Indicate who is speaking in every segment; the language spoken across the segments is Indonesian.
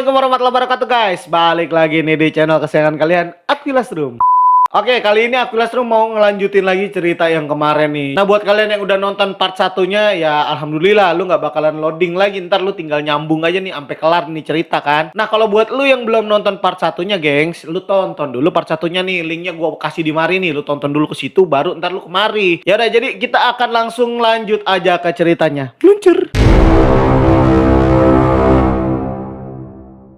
Speaker 1: Assalamualaikum warahmatullahi wabarakatuh guys. Balik lagi nih di channel kesayangan kalian, Akvilas Room. Oke, kali ini Akvilas Room mau ngelanjutin lagi cerita yang kemarin nih. Nah, buat kalian yang udah nonton part satunya, ya alhamdulillah lu nggak bakalan loading lagi. Ntar lu tinggal nyambung aja nih sampai kelar nih cerita kan. Nah, kalau buat lu yang belum nonton part satunya, gengs, lu tonton dulu part satunya nih. Linknya gua kasih di mari nih. Lu tonton dulu ke situ, baru ntar lu kemari. Ya udah, jadi kita akan langsung lanjut aja ke ceritanya. Luncur.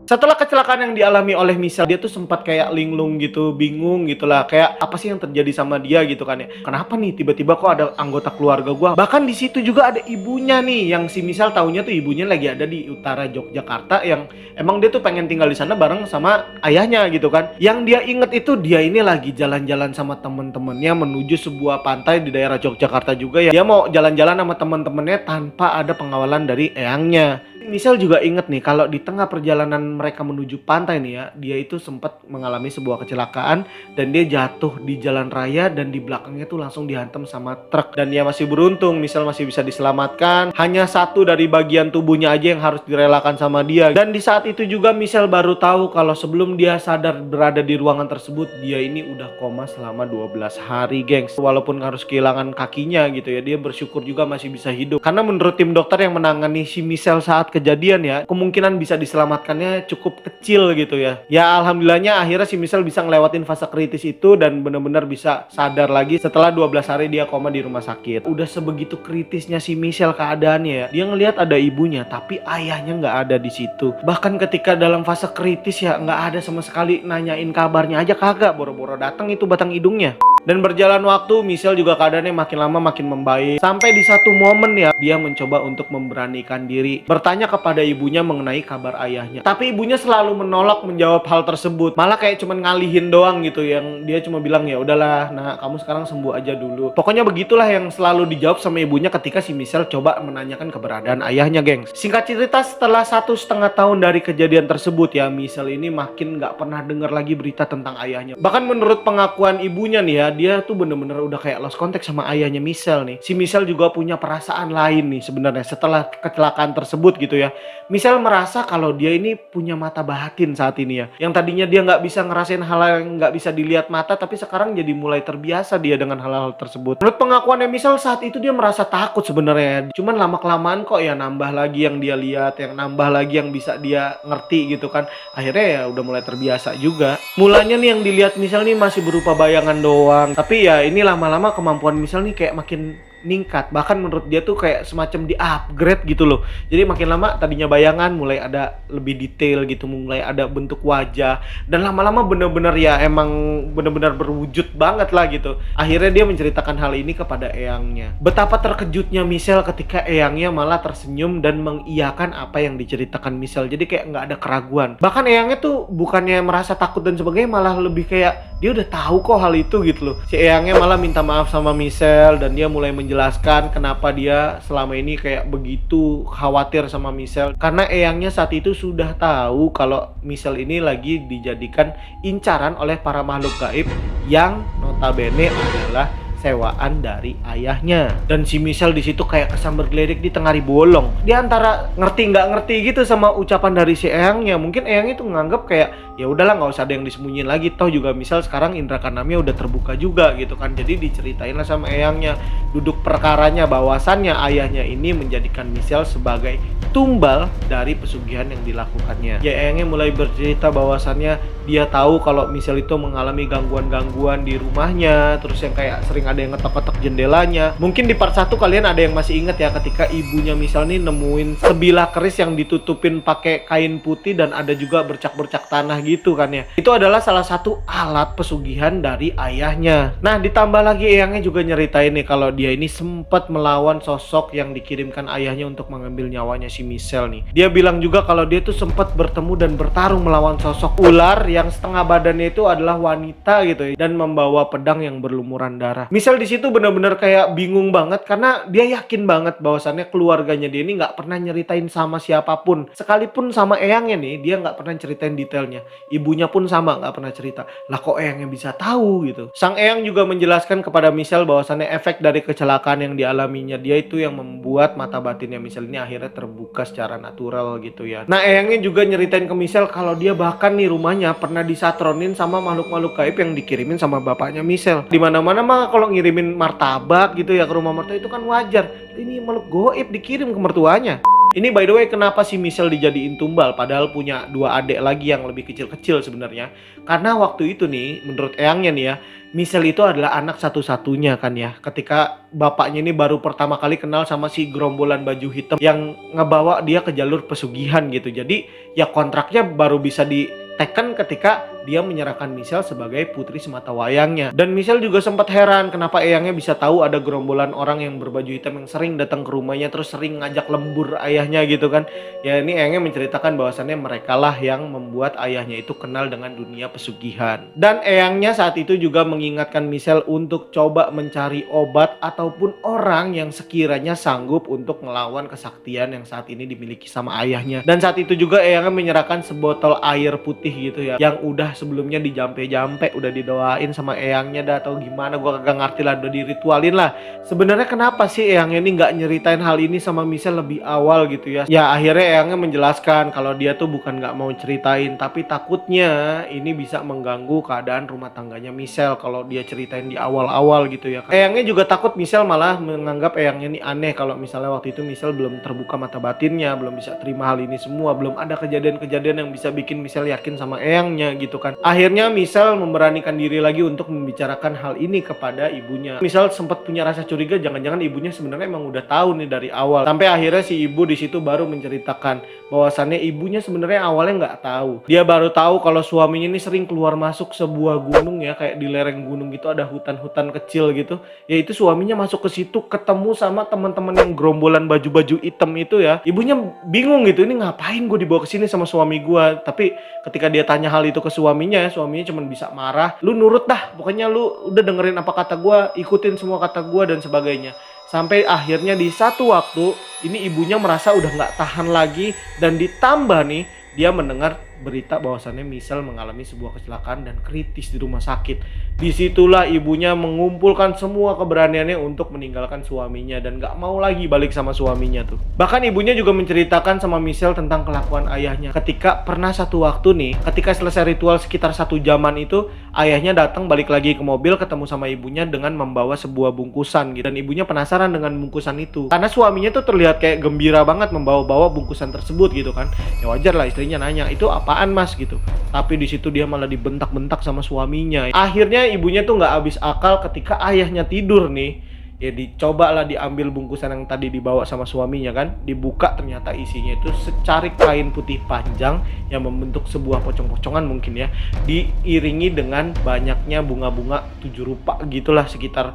Speaker 1: Setelah kecelakaan yang dialami oleh Michelle, dia tuh sempat kayak linglung gitu, bingung gitu lah. Kayak apa sih yang terjadi sama dia gitu kan ya. Kenapa nih tiba-tiba kok ada anggota keluarga gua? Bahkan di situ juga ada ibunya nih, yang si Michelle taunya tuh ibunya lagi ada di utara Yogyakarta, yang emang dia tuh pengen tinggal di sana bareng sama ayahnya gitu kan. Yang dia inget itu dia ini lagi jalan-jalan sama temen-temennya menuju sebuah pantai di daerah Yogyakarta juga ya. Dia mau jalan-jalan sama temen-temennya tanpa ada pengawalan dari eyangnya. Michelle juga inget nih kalau di tengah perjalanan mereka menuju pantai nih ya, dia itu sempat mengalami sebuah kecelakaan dan dia jatuh di jalan raya dan di belakangnya tuh langsung dihantam sama truk. Dan dia masih beruntung, Michelle masih bisa diselamatkan. Hanya satu dari bagian tubuhnya aja yang harus direlakan sama dia. Dan di saat itu juga Michelle baru tahu kalau sebelum dia sadar berada di ruangan tersebut, dia ini udah koma selama 12 hari, gengs. Walaupun harus kehilangan kakinya gitu ya, dia bersyukur juga masih bisa hidup. Karena menurut tim dokter yang menangani si Michelle saat kejadian ya, kemungkinan bisa diselamatkannya cukup kecil gitu ya. Ya alhamdulillahnya akhirnya si Michelle bisa ngelewatin fase kritis itu dan benar-benar bisa sadar lagi setelah 12 hari dia koma di rumah sakit. Udah sebegitu kritisnya si Michelle keadaannya ya. Dia ngelihat ada ibunya tapi ayahnya nggak ada di situ. Bahkan ketika dalam fase kritis ya nggak ada sama sekali nanyain kabarnya aja kagak. Boro-boro datang itu batang hidungnya. Dan berjalan waktu, Michelle juga keadaannya makin lama makin membaik. Sampai di satu momen ya, dia mencoba untuk memberanikan diri, bertanya kepada ibunya mengenai kabar ayahnya. Tapi ibunya selalu menolak menjawab hal tersebut. Malah kayak cuman ngalihin doang gitu, yang dia cuma bilang ya udahlah, nah kamu sekarang sembuh aja dulu. Pokoknya begitulah yang selalu dijawab sama ibunya ketika si Michelle coba menanyakan keberadaan ayahnya, gengs. Singkat cerita, setelah 1,5 tahun dari kejadian tersebut ya, Michelle ini makin nggak pernah dengar lagi berita tentang ayahnya. Bahkan menurut pengakuan ibunya nih ya, dia tuh bener-bener udah kayak lost contact sama ayahnya Michelle nih. Si Michelle juga punya perasaan lain nih sebenarnya setelah kecelakaan tersebut gitu ya. Michelle merasa kalau dia ini punya mata batin saat ini ya. Yang tadinya dia nggak bisa ngerasain hal yang nggak bisa dilihat mata, tapi sekarang jadi mulai terbiasa dia dengan hal-hal tersebut. Menurut pengakuannya Michelle saat itu dia merasa takut sebenarnya. Cuman lama-kelamaan kok ya nambah lagi yang dia lihat, yang nambah lagi yang bisa dia ngerti gitu kan. Akhirnya ya udah mulai terbiasa juga. Mulanya nih yang dilihat Michelle nih masih berupa bayangan doang. Tapi ya ini lama-lama kemampuan Michelle nih kayak makin ningkat. Bahkan menurut dia tuh kayak semacam di upgrade gitu loh. Jadi makin lama tadinya bayangan mulai ada lebih detail gitu, mulai ada bentuk wajah, dan lama-lama bener-bener ya emang bener-bener berwujud banget lah gitu. Akhirnya dia menceritakan hal ini kepada eyangnya. Betapa terkejutnya Michelle ketika eyangnya malah tersenyum dan mengiyakan apa yang diceritakan Michelle. Jadi kayak nggak ada keraguan. Bahkan eyangnya tuh bukannya merasa takut dan sebagainya, malah lebih kayak dia udah tahu kok hal itu gitu loh. Si eyangnya malah minta maaf sama Michelle dan dia mulai menjelaskan kenapa dia selama ini kayak begitu khawatir sama Michelle. Karena eyangnya saat itu sudah tahu kalau Michelle ini lagi dijadikan incaran oleh para makhluk gaib yang notabene adalah sewaan dari ayahnya. Dan si Michelle di situ kayak kesambar geledik di tengah bolong. Dia antara ngerti nggak ngerti gitu sama ucapan dari si eyangnya. Mungkin eyang itu nganggap kayak ya udahlah nggak usah ada yang disembunyiin lagi. Toh juga Michelle sekarang indra keenamnya udah terbuka juga gitu kan. Jadi diceritain lah sama eyangnya duduk perkaranya bahwasannya ayahnya ini menjadikan Michelle sebagai tumbal dari pesugihan yang dilakukannya. Ya eyangnya mulai bercerita bahwasannya dia tahu kalau Michelle itu mengalami gangguan-gangguan di rumahnya, terus yang kayak sering ada yang ngetok-ngetok jendelanya. Mungkin di part 1 kalian ada yang masih inget ya ketika ibunya Michelle nih nemuin sebilah keris yang ditutupin pakai kain putih dan ada juga bercak-bercak tanah gitu kan ya. Itu adalah salah satu alat pesugihan dari ayahnya. Nah ditambah lagi eyangnya juga nyeritain nih kalau dia ini sempat melawan sosok yang dikirimkan ayahnya untuk mengambil nyawanya si Michelle nih. Dia bilang juga kalau dia tuh sempat bertemu dan bertarung melawan sosok ular yang setengah badannya itu adalah wanita gitu ya, dan membawa pedang yang berlumuran darah. Michelle di situ benar-benar kayak bingung banget karena dia yakin banget bahwasannya keluarganya dia ini nggak pernah nyeritain sama siapapun, sekalipun sama eyangnya nih dia nggak pernah ceritain detailnya. Ibunya pun sama nggak pernah cerita. Lah kok eyangnya bisa tahu gitu? Sang eyang juga menjelaskan kepada Michelle bahwasannya efek dari kecelakaan yang dialaminya dia itu yang membuat mata batinnya Michelle ini akhirnya terbuka terbuka secara natural gitu ya. Nah, eyangnya juga nyeritain ke Michelle kalau dia bahkan nih rumahnya pernah disatronin sama makhluk-makhluk gaib yang dikirimin sama bapaknya Michelle. Di mana-mana mah kalau ngirimin martabak gitu ya ke rumah mertua itu kan wajar. Ini makhluk goib dikirim ke mertuanya. Ini by the way kenapa si Michelle dijadiin tumbal padahal punya dua adik lagi yang lebih kecil-kecil sebenarnya. Karena waktu itu nih menurut eyangnya nih ya, Michelle itu adalah anak satu-satunya kan ya. Ketika bapaknya ini baru pertama kali kenal sama si gerombolan baju hitam yang ngebawa dia ke jalur pesugihan gitu. Jadi ya kontraknya baru bisa diteken ketika dia menyerahkan Michelle sebagai putri semata wayangnya. Dan Michelle juga sempat heran kenapa eyangnya bisa tahu ada gerombolan orang yang berbaju hitam yang sering datang ke rumahnya terus sering ngajak lembur ayahnya gitu kan. Ya ini eyangnya menceritakan bahwasannya mereka lah yang membuat ayahnya itu kenal dengan dunia pesugihan. Dan eyangnya saat itu juga mengingatkan Michelle untuk coba mencari obat ataupun orang yang sekiranya sanggup untuk melawan kesaktian yang saat ini dimiliki sama ayahnya. Dan saat itu juga eyangnya menyerahkan sebotol air putih gitu ya yang udah sebelumnya dijampe-jampe, udah didoain sama eyangnya dah atau gimana gua kagak ngerti lah, udah diritualin lah. Sebenarnya kenapa sih eyangnya ini nggak nyeritain hal ini sama Michelle lebih awal gitu ya? Ya akhirnya eyangnya menjelaskan kalau dia tuh bukan nggak mau ceritain, tapi takutnya ini bisa mengganggu keadaan rumah tangganya Michelle kalau dia ceritain di awal-awal gitu ya. Eyangnya juga takut Michelle malah menganggap eyangnya ini aneh kalau misalnya waktu itu Michelle belum terbuka mata batinnya, belum bisa terima hal ini semua, belum ada kejadian-kejadian yang bisa bikin Michelle yakin sama eyangnya gitu kan. Akhirnya Michelle memberanikan diri lagi untuk membicarakan hal ini kepada ibunya. Michelle sempat punya rasa curiga jangan-jangan ibunya sebenarnya emang udah tahu nih dari awal. Sampai akhirnya si ibu di situ baru menceritakan bahwasannya ibunya sebenarnya awalnya nggak tahu. Dia baru tahu kalau suaminya ini sering keluar masuk sebuah gunung ya, kayak di lereng gunung gitu ada hutan-hutan kecil gitu. Ya itu suaminya masuk ke situ ketemu sama teman-teman yang gerombolan baju-baju hitam itu ya. Ibunya bingung gitu, ini ngapain gue dibawa ke sini sama suami gue. Tapi ketika dia tanya hal itu ke suaminya cuma bisa marah, lu nurut dah, pokoknya lu udah dengerin apa kata gue, ikutin semua kata gue dan sebagainya. Sampai akhirnya di satu waktu ini ibunya merasa udah nggak tahan lagi dan ditambah nih dia mendengar berita bahwasannya Michelle mengalami sebuah kecelakaan dan kritis di rumah sakit. Disitulah ibunya mengumpulkan semua keberaniannya untuk meninggalkan suaminya dan gak mau lagi balik sama suaminya tuh. Bahkan ibunya juga menceritakan sama Michelle tentang kelakuan ayahnya. Ketika pernah satu waktu nih, ketika selesai ritual sekitar 1 jaman itu, ayahnya datang balik lagi ke mobil ketemu sama ibunya dengan membawa sebuah bungkusan gitu. Dan ibunya penasaran dengan bungkusan itu. Karena suaminya tuh terlihat kayak gembira banget membawa-bawa bungkusan tersebut gitu kan. Ya wajar lah istrinya nanya, itu apaan mas gitu. Tapi di situ dia malah dibentak-bentak sama suaminya. Akhirnya ibunya tuh nggak habis akal ketika ayahnya tidur nih. Ya dicoba lah diambil bungkusan yang tadi dibawa sama suaminya kan. Dibuka ternyata isinya itu secarik kain putih panjang yang membentuk sebuah pocong-pocongan mungkin ya. Diiringi dengan banyaknya bunga-bunga 7 rupa gitulah sekitar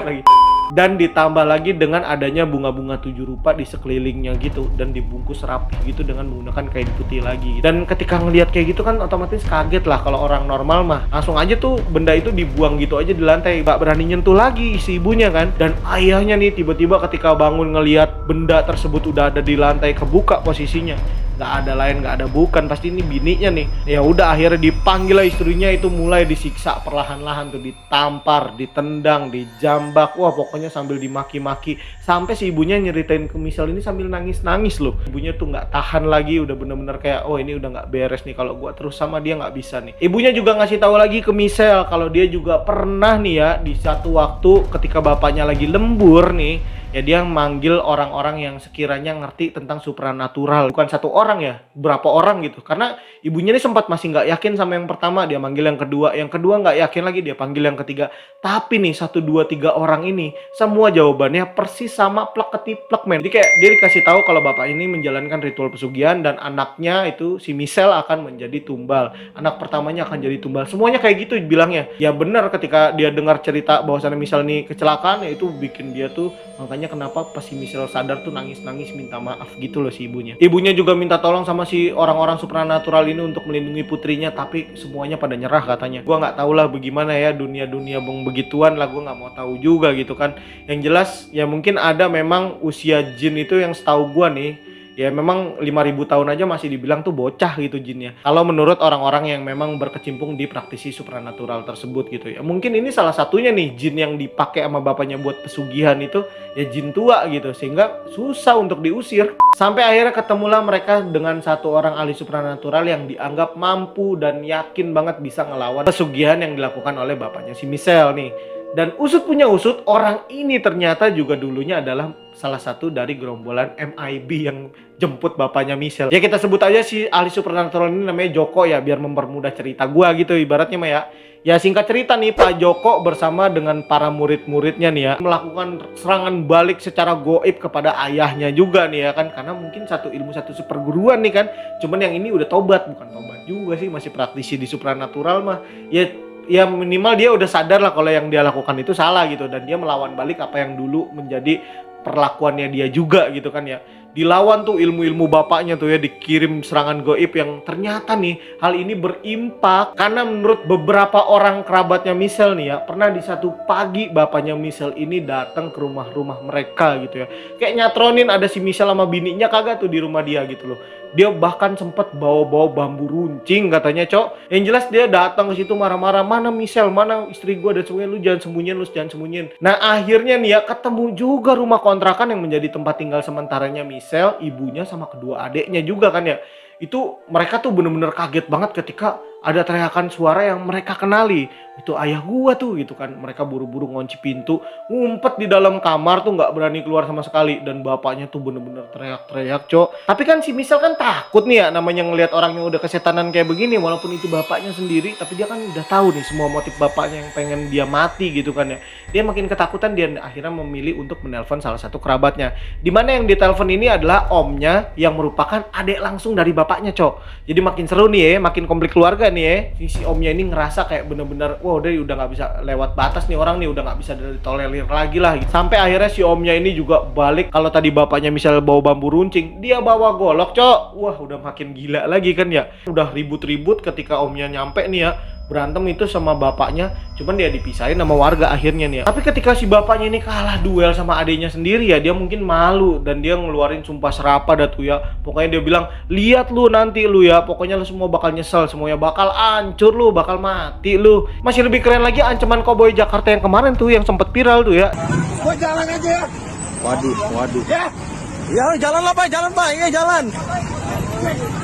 Speaker 1: lagi. Dan ditambah lagi dengan adanya bunga-bunga 7 rupa di sekelilingnya gitu dan dibungkus rapi gitu dengan menggunakan kain putih lagi. Dan ketika ngelihat kayak gitu kan otomatis kaget lah, kalau orang normal mah langsung aja tuh benda itu dibuang gitu aja di lantai, gak berani nyentuh lagi si ibunya kan. Dan ayahnya nih tiba-tiba ketika bangun ngelihat benda tersebut udah ada di lantai, kebuka posisinya, gak ada lain gak ada bukan, pasti ini bininya nih. Ya udah akhirnya dipanggil lah istrinya, itu mulai disiksa perlahan-lahan tuh, ditampar, ditendang, dijambak, wah pokoknya sambil dimaki-maki. Sampai si ibunya nyeritain ke Michelle ini sambil nangis-nangis loh. Ibunya tuh nggak tahan lagi, udah bener-bener kayak oh ini udah nggak beres nih, kalau gua terus sama dia nggak bisa nih. Ibunya juga ngasih tahu lagi ke Michelle kalau dia juga pernah nih ya di satu waktu ketika bapaknya lagi lembur nih, ya dia manggil orang-orang yang sekiranya ngerti tentang supranatural. Bukan satu orang ya, berapa orang gitu. Karena ibunya ini sempat masih nggak yakin sama yang pertama, dia manggil yang kedua nggak yakin lagi, dia panggil yang ketiga. Tapi nih 1, 2, 3 orang ini semua jawabannya persis sama plek ketiplek men. Jadi kayak dia dikasih tahu kalau bapak ini menjalankan ritual pesugihan dan anaknya itu si Michelle akan menjadi tumbal. Anak pertamanya akan jadi tumbal. Semuanya kayak gitu bilangnya. Ya benar, ketika dia dengar cerita bahwasannya Michelle ini kecelakaan, ya itu bikin dia tuh, makanya kenapa pas si Michelle sadar tuh nangis-nangis minta maaf gitu loh si ibunya. Ibunya juga minta tolong sama si orang-orang supranatural ini untuk melindungi putrinya, tapi semuanya pada nyerah katanya. Gua nggak tahu lah bagaimana ya dunia-dunia begituan lah, gua nggak mau tahu juga gitu kan. Yang jelas ya mungkin ada memang usia jin itu yang setahu gua nih, Ya memang 5.000 tahun aja masih dibilang tuh bocah gitu jinnya. Kalau menurut orang-orang yang memang berkecimpung di praktisi supranatural tersebut gitu ya. Mungkin ini salah satunya nih jin yang dipakai sama bapaknya buat pesugihan itu ya jin tua gitu, sehingga susah untuk diusir. Sampai akhirnya ketemulah mereka dengan satu orang ahli supranatural yang dianggap mampu dan yakin banget bisa ngelawan pesugihan yang dilakukan oleh bapaknya si Michelle nih. Dan usut punya usut, orang ini ternyata juga dulunya adalah salah satu dari gerombolan MIB yang jemput bapaknya Michelle. Ya kita sebut aja si ahli supernatural ini namanya Joko ya, biar mempermudah cerita gua gitu ibaratnya mah ya. Ya singkat cerita nih, Pak Joko bersama dengan para murid-muridnya nih ya melakukan serangan balik secara goib kepada ayahnya juga nih ya kan, karena mungkin satu ilmu satu seperguruan nih kan. Cuman yang ini udah tobat, bukan tobat juga sih, masih praktisi di supranatural mah. Ya minimal dia udah sadar lah kalau yang dia lakukan itu salah gitu, dan dia melawan balik apa yang dulu menjadi perlakuannya dia juga gitu kan ya. Dilawan tuh ilmu-ilmu bapaknya tuh ya, dikirim serangan goib yang ternyata nih hal ini berimpak karena menurut beberapa orang kerabatnya Michelle nih ya, pernah di satu pagi bapaknya Michelle ini datang ke rumah-rumah mereka gitu ya, kayak nyatronin ada si Michelle sama bininya kagak tuh di rumah dia gitu loh. Dia bahkan sempet bawa-bawa bambu runcing katanya, Cok. Yang jelas dia datang ke situ marah-marah, "Mana Michelle? Mana istri gua?" Dan semuanya, "Lu jangan sembunyiin." Nah, akhirnya nih ya ketemu juga rumah kontrakan yang menjadi tempat tinggal sementaranya Michelle, ibunya sama kedua adeknya juga kan ya. Itu mereka tuh bener-bener kaget banget ketika ada teriakan suara yang mereka kenali. Itu ayah gua tuh gitu kan. Mereka buru-buru ngunci pintu, ngumpet di dalam kamar tuh nggak berani keluar sama sekali. Dan bapaknya tuh bener-bener teriak-teriak, Cok. Tapi kan si Michelle kan takut nih ya, namanya ngelihat orang yang udah kesetanan kayak begini, walaupun itu bapaknya sendiri, tapi dia kan udah tahu nih semua motif bapaknya yang pengen dia mati gitu kan ya. Dia makin ketakutan, dia akhirnya memilih untuk menelpon salah satu kerabatnya. Dimana yang ditelepon ini adalah omnya yang merupakan adik langsung dari bapaknya, Cok. Jadi makin seru nih ya, makin komplit keluarga nih ya. Si omnya ini ngerasa kayak bener-bener, wah udah nggak bisa lewat batas nih orang nih, udah nggak bisa ditolerir lagi lah. Sampai akhirnya si omnya ini juga balik. Kalau tadi bapaknya misalnya bawa bambu runcing, dia bawa golok, Cok. Wah udah makin gila lagi kan ya. Udah ribut-ribut ketika omnya nyampe nih ya, berantem itu sama bapaknya, cuman dia dipisahin sama warga akhirnya nih ya. Tapi ketika si bapaknya ini kalah duel sama adiknya sendiri ya, dia mungkin malu dan dia ngeluarin sumpah serapah dah tuh ya. Pokoknya dia bilang, "Lihat lu nanti lu ya, pokoknya lu semua bakal nyesel, semuanya bakal hancur lu, bakal mati lu." Masih lebih keren lagi ancaman Cowboy Jakarta yang kemarin tuh yang sempet viral tuh ya.
Speaker 2: Gua jalan aja ya.
Speaker 3: Waduh.
Speaker 2: Ya jalan lah Pak, iya jalan.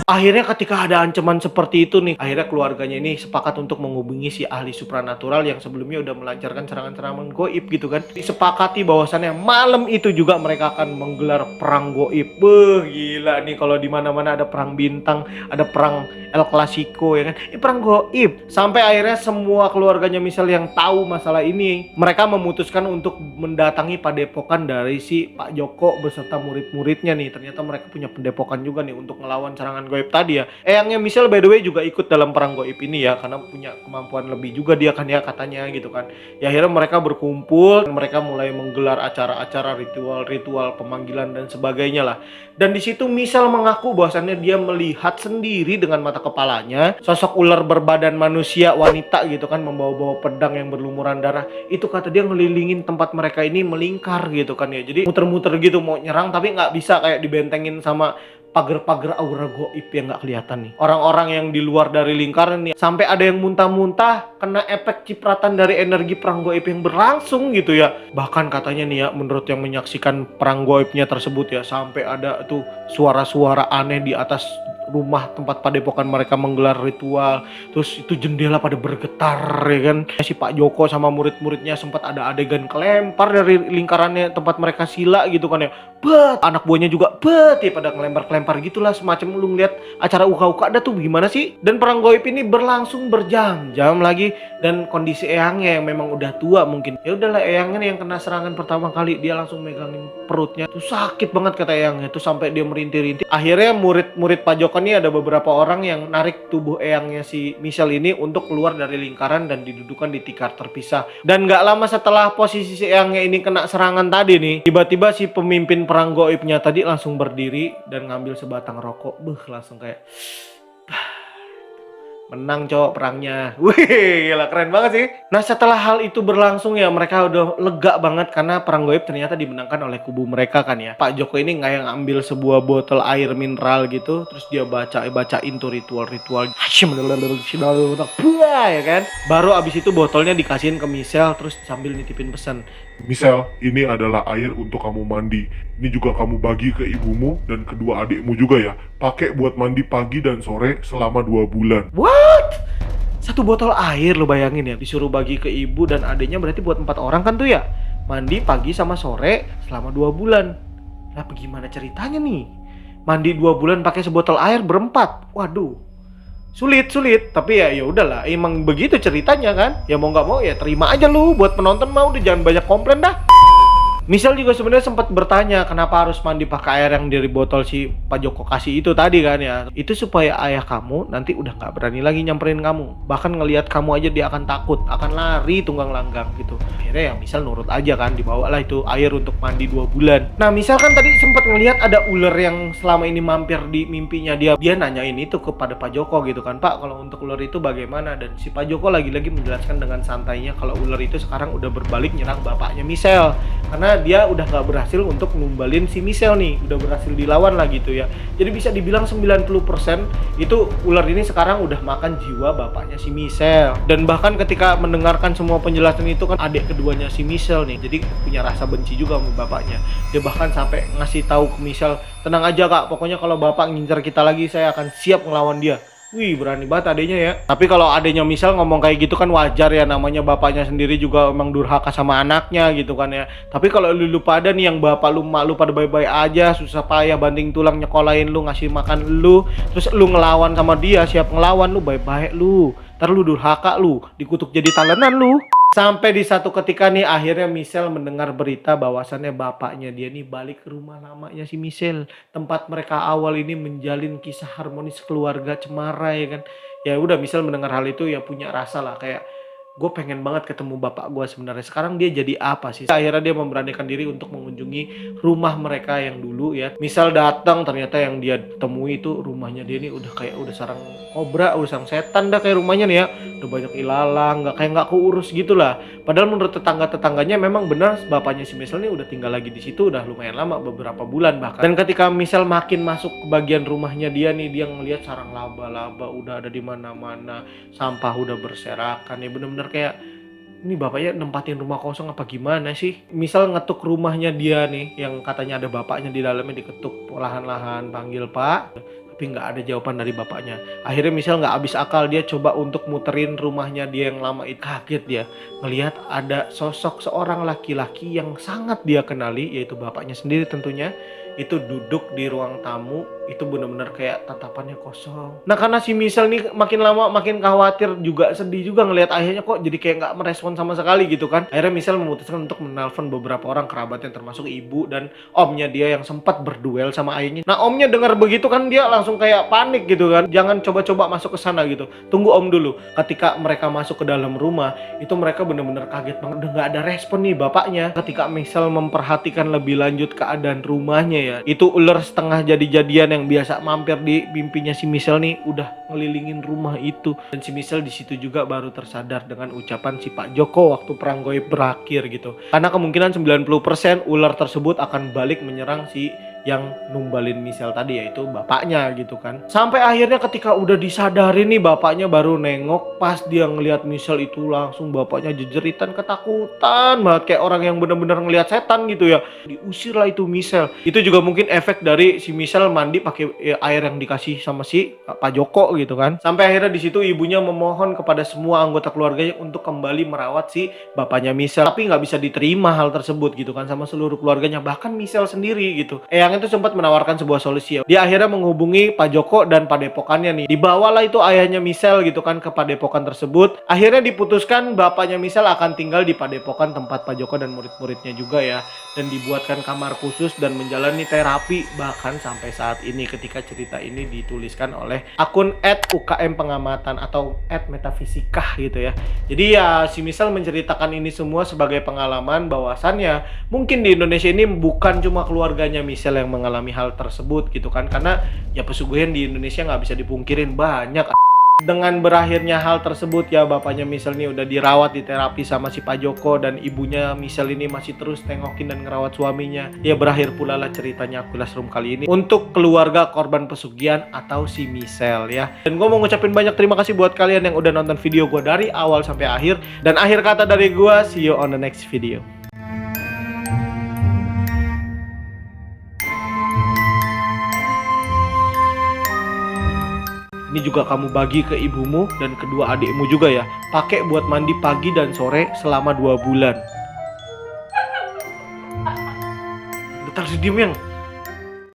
Speaker 1: Akhirnya ketika ada ancaman seperti itu nih, akhirnya keluarganya ini sepakat untuk menghubungi si ahli supranatural yang sebelumnya udah melancarkan serangan-serangan goib gitu kan. Disepakati bahwasannya malam itu juga mereka akan menggelar perang goib. Beuh, gila nih kalau di mana-mana ada perang bintang, ada perang El Clasico ya kan. Perang goib. Sampai akhirnya semua keluarganya misal yang tahu masalah ini, mereka memutuskan untuk mendatangi padepokan dari si Pak Joko beserta murid-muridnya nih. Ternyata mereka punya padepokan juga nih untuk ngelawan serangan goib tadi ya. Eyangnya Michelle by the way juga ikut dalam perang goib ini ya, karena punya kemampuan lebih juga dia kan ya katanya gitu kan. Ya akhirnya mereka berkumpul, mereka mulai menggelar acara-acara ritual-ritual pemanggilan dan sebagainya lah. Dan di situ Michelle mengaku bahwasannya dia melihat sendiri dengan mata kepalanya sosok ular berbadan manusia wanita gitu kan, membawa-bawa pedang yang berlumuran darah. Itu kata dia ngelilingin tempat mereka ini melingkar gitu kan ya. Jadi muter-muter gitu mau nyerang tapi nggak bisa, kayak dibentengin sama pagar-pagar aura goib yang nggak kelihatan nih. Orang-orang yang di luar dari lingkaran nih, sampai ada yang muntah-muntah kena efek cipratan dari energi perang goib yang berlangsung gitu ya. Bahkan katanya nih ya, menurut yang menyaksikan perang goibnya tersebut ya, sampai ada tuh suara-suara aneh di atas rumah tempat padepokan mereka menggelar ritual. Terus itu jendela pada bergetar ya kan. Si Pak Joko sama murid-muridnya sempat ada adegan kelempar dari lingkarannya tempat mereka sila gitu kan ya. Bet, anak buahnya juga bet ya pada ngelempar-kelempar gitulah, semacam lu ngeliat acara uka-uka ada tuh gimana sih. Dan perang goib ini berlangsung berjam-jam lagi, dan kondisi eyangnya yang memang udah tua mungkin. Ya udahlah, eyangnya yang kena serangan pertama kali dia langsung megangin perutnya. Tuh sakit banget kata eyangnya tuh sampai dia merintih-rintih. Akhirnya murid-murid Pak Joko ini ada beberapa orang yang narik tubuh eyangnya si Michelle ini untuk keluar dari lingkaran dan didudukan di tikar terpisah. Dan gak lama setelah posisi si eyangnya ini kena serangan tadi nih, tiba-tiba si pemimpin perang goibnya tadi langsung berdiri dan ngambil sebatang rokok. Langsung kayak Menang cowok perangnya. Wih, gila keren banget sih. Nah setelah hal itu berlangsung ya mereka udah lega banget karena perang goib ternyata dimenangkan oleh kubu mereka kan ya. Pak Joko ini nggak yang ambil sebuah botol air mineral gitu, terus dia bacain tuh ritual-ritual. Ya kan. Baru abis itu botolnya dikasihin ke Michelle terus sambil nitipin pesan.
Speaker 3: Misal, ini adalah air untuk kamu mandi. Ini juga kamu bagi ke ibumu dan kedua adikmu juga ya. Pakai buat mandi pagi dan sore selama 2 bulan.
Speaker 1: What? Satu botol air lo bayangin ya, disuruh bagi ke ibu dan adiknya berarti buat 4 orang kan tuh ya. Mandi pagi sama sore selama 2 bulan. Lah bagaimana ceritanya nih? Mandi 2 bulan pakai sebotol air berempat. Waduh. Sulit, tapi ya udahlah, emang begitu ceritanya kan. Ya mau nggak mau ya terima aja lu, buat penonton mau udah jangan banyak komplain dah. Misal juga sebenarnya sempat bertanya kenapa harus mandi pakai air yang dari botol si Pak Joko kasih itu tadi kan ya. Itu supaya ayah kamu nanti udah nggak berani lagi nyamperin kamu. Bahkan ngelihat kamu aja dia akan takut, akan lari tunggang langgang gitu. Akhirnya ya misal nurut aja kan, dibawalah itu air untuk mandi 2 bulan. Nah misal kan tadi sempat ngelihat ada ular yang selama ini mampir di mimpinya dia. Dia nanyain itu kepada Pak Joko gitu kan, Pak kalau untuk ular itu bagaimana? Dan si Pak Joko lagi-lagi menjelaskan dengan santainya kalau ular itu sekarang udah berbalik nyerang bapaknya Michelle. Karena dia udah gak berhasil untuk numbalin si Michelle nih, udah berhasil dilawan lah gitu ya. Jadi bisa dibilang 90% itu ular ini sekarang udah makan jiwa bapaknya si Michelle. Dan bahkan ketika mendengarkan semua penjelasan itu kan adik keduanya si Michelle nih, jadi punya rasa benci juga sama bapaknya. Dia bahkan sampai ngasih tahu ke Michelle, tenang aja kak, pokoknya kalau bapak ngincar kita lagi saya akan siap ngelawan dia. Wih berani banget adenya ya. Tapi kalau adenya misal ngomong kayak gitu kan wajar ya, namanya bapaknya sendiri juga emang durhaka sama anaknya gitu kan ya. Tapi kalau lu pada nih yang bapak lu mak lu pada baik-baik aja, susah payah banting tulang nyekolahin lu, ngasih makan lu, terus lu ngelawan sama dia, siap ngelawan lu baik-baik lu. Ntar lu durhaka lu, dikutuk jadi talenan lu. Sampai di satu ketika nih akhirnya Michelle mendengar berita bahwasannya bapaknya dia nih balik ke rumah lamanya si Michelle, tempat mereka awal ini menjalin kisah harmonis keluarga cemara ya kan. Ya udah Michelle mendengar hal itu ya punya rasa lah kayak gue pengen banget ketemu bapak gue sebenarnya. Sekarang dia jadi apa sih? Akhirnya dia memberanikan diri untuk mengunjungi rumah mereka yang dulu ya. Misal datang ternyata yang dia temui itu rumahnya dia ini udah kayak udah sarang kobra, udah sarang setan dah kayak rumahnya nih ya. Udah banyak ilalang, nggak keurus gitu lah. Padahal menurut tetangga-tetangganya memang benar bapaknya si Michelle ini udah tinggal lagi di situ udah lumayan lama, beberapa bulan bahkan. Dan ketika Michelle makin masuk ke bagian rumahnya dia nih, dia ngelihat sarang laba-laba udah ada di mana-mana, sampah udah berserakan ya, bener-bener kayak ini bapaknya nempatin rumah kosong apa gimana sih? Misal ngetuk rumahnya dia nih yang katanya ada bapaknya di dalamnya, diketuk perlahan-lahan panggil Pak, tapi nggak ada jawaban dari bapaknya. Akhirnya misal nggak habis akal, dia coba untuk muterin rumahnya dia yang lama itu. Kaget dia ngelihat ada sosok seorang laki-laki yang sangat dia kenali, yaitu bapaknya sendiri tentunya. Itu duduk di ruang tamu, itu benar-benar kayak tatapannya kosong. Nah karena si Michelle nih makin lama makin khawatir juga, sedih juga ngelihat ayahnya kok jadi kayak nggak merespon sama sekali gitu kan. Akhirnya Michelle memutuskan untuk menelpon beberapa orang kerabatnya termasuk ibu dan omnya dia yang sempat berduel sama ayahnya. Nah omnya dengar begitu kan dia langsung kayak panik gitu kan. Jangan coba-coba masuk ke sana gitu. Tunggu om dulu. Ketika mereka masuk ke dalam rumah, itu mereka benar-benar kaget banget. Udah nggak ada respon nih bapaknya. Ketika Michelle memperhatikan lebih lanjut keadaan rumahnya ya, itu ular setengah jadi-jadian yang biasa mampir di mimpinya si Michelle nih udah ngelilingin rumah itu. Dan si Michelle di situ juga baru tersadar dengan ucapan si Pak Joko waktu perang goib berakhir gitu. Karena kemungkinan 90% ular tersebut akan balik menyerang si yang numbalin Michelle tadi, yaitu bapaknya gitu kan. Sampai akhirnya ketika udah disadari nih bapaknya baru nengok, pas dia ngelihat Michelle itu langsung bapaknya jejeritan ketakutan banget kayak orang yang benar-benar ngelihat setan gitu ya. Diusir lah itu Michelle. Itu juga mungkin efek dari si Michelle mandi pakai air yang dikasih sama si Pak Joko gitu kan. Sampai akhirnya di situ ibunya memohon kepada semua anggota keluarganya untuk kembali merawat si bapaknya Michelle. Tapi nggak bisa diterima hal tersebut gitu kan sama seluruh keluarganya, bahkan Michelle sendiri gitu. Yang itu sempat menawarkan sebuah solusi ya. Dia akhirnya menghubungi Pak Joko dan padepokannya nih. Dibawalah itu ayahnya Michelle gitu kan ke padepokan tersebut. Akhirnya diputuskan bapaknya Michelle akan tinggal di padepokan tempat Pak Joko dan murid-muridnya juga ya. Dan dibuatkan kamar khusus dan menjalani terapi bahkan sampai saat ini ketika cerita ini dituliskan oleh akun @UKM Pengamatan atau @Metafisikah gitu ya. Jadi ya si Michelle menceritakan ini semua sebagai pengalaman bahwasannya mungkin di Indonesia ini bukan cuma keluarganya Michelle yang mengalami hal tersebut gitu kan, karena ya pesugihan di Indonesia nggak bisa dipungkirin banyak Dengan berakhirnya hal tersebut ya, bapaknya Misal nih udah dirawat di terapi sama si Pak Joko, dan ibunya Misal ini masih terus tengokin dan ngerawat suaminya. Ya berakhir pula lah ceritanya Akuilas Room kali ini untuk keluarga korban pesugihan atau si Misal ya. Dan gue mau ngucapin banyak terima kasih buat kalian yang udah nonton video gue dari awal sampai akhir. Dan akhir kata dari gue, see you on the next video. Ini juga kamu bagi ke ibumu dan kedua adikmu juga ya. Pakai buat mandi pagi dan sore selama 2 bulan. Bentar, diem yang.